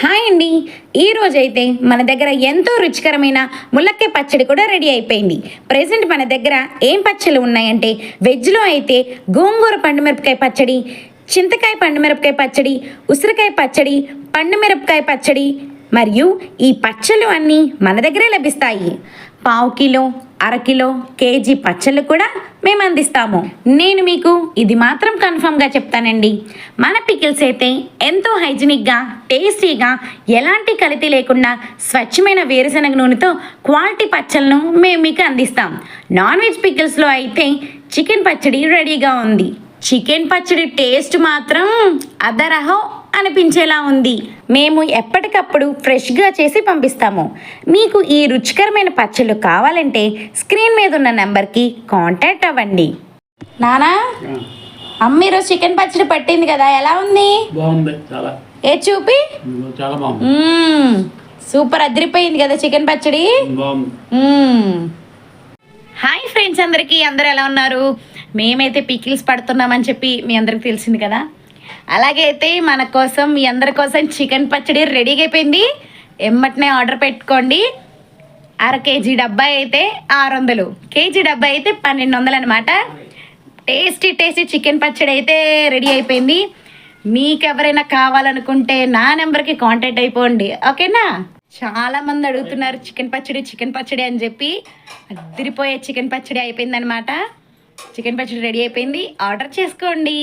Hi అండి. ఈరోజైతే మన దగ్గర ఎంతో రుచికరమైన ములక్కాయ పచ్చడి కూడా రెడీ అయిపోయింది. ప్రెజెంట్ మన దగ్గర ఏం పచ్చళ్ళు ఉన్నాయంటే వెజ్లో అయితే గోంగూర పండుమిరపకాయ పచ్చడి, చింతకాయ పండుమిరపకాయ పచ్చడి, ఉసిరికాయ పచ్చడి, పండుమిరపకాయ పచ్చడి మరియు ఈ పచ్చళ్ళు అన్నీ మన దగ్గరే లభిస్తాయి. పావు కిలో, అరకిలో, కేజీ పచ్చళ్ళు కూడా మేము అందిస్తాము. నేను మీకు ఇది మాత్రం కన్ఫామ్గా చెప్తానండి, మన పికిల్స్ అయితే ఎంతో హైజీనిక్గా, టేస్టీగా, ఎలాంటి కల్తీ లేకుండా స్వచ్ఛమైన వేరుశనగ నూనెతో క్వాలిటీ పచ్చళ్ళను మేము మీకు అందిస్తాం. నాన్ వెజ్ పికిల్స్లో అయితే చికెన్ పచ్చడి రెడీగా ఉంది. చికెన్ పచ్చడి టేస్ట్ మాత్రం అదరహో అనిపించేలా ఉంది. మేము ఎప్పటికప్పుడు ఫ్రెష్గా చేసి పంపిస్తాము. మీకు ఈ రుచికరమైన పచ్చళ్ళు కావాలంటే స్క్రీన్ మీద ఉన్న నెంబర్కి కాంటాక్ట్ అవ్వండి. నానా, అమ్మ ఈరోజు చికెన్ పచ్చడి పట్టింది కదా, ఎలా ఉంది? బాగుంది చాలా. ఏ చూపి. చాలా బాగుంది. సూపర్, అదిరిపోయింది కదా చికెన్ పచ్చడి. హాయ్ ఫ్రెండ్స్ అందరికీ, అందరూ ఎలా ఉన్నారు? మేమైతే పికిల్స్ పడుతున్నామని చెప్పి మీ అందరికి తెలిసింది కదా. అలాగే అయితే మన కోసం, మీ అందరి కోసం చికెన్ పచ్చడి రెడీగా అయిపోయింది. ఎమ్మటనే ఆర్డర్ పెట్టుకోండి. అర కేజీ డబ్బా అయితే 600, కేజీ డబ్బా అయితే 1200 అనమాట. టేస్టీ టేస్టీ చికెన్ పచ్చడి అయితే రెడీ అయిపోయింది. మీకు ఎవరైనా కావాలనుకుంటే నా నెంబర్కి కాంటాక్ట్ అయిపోండి, ఓకేనా? చాలామంది అడుగుతున్నారు చికెన్ పచ్చడి అని చెప్పి. అదిరిపోయే చికెన్ పచ్చడి అయిపోయింది అనమాట. చికెన్ పచ్చడి రెడీ అయిపోయింది, ఆర్డర్ చేసుకోండి.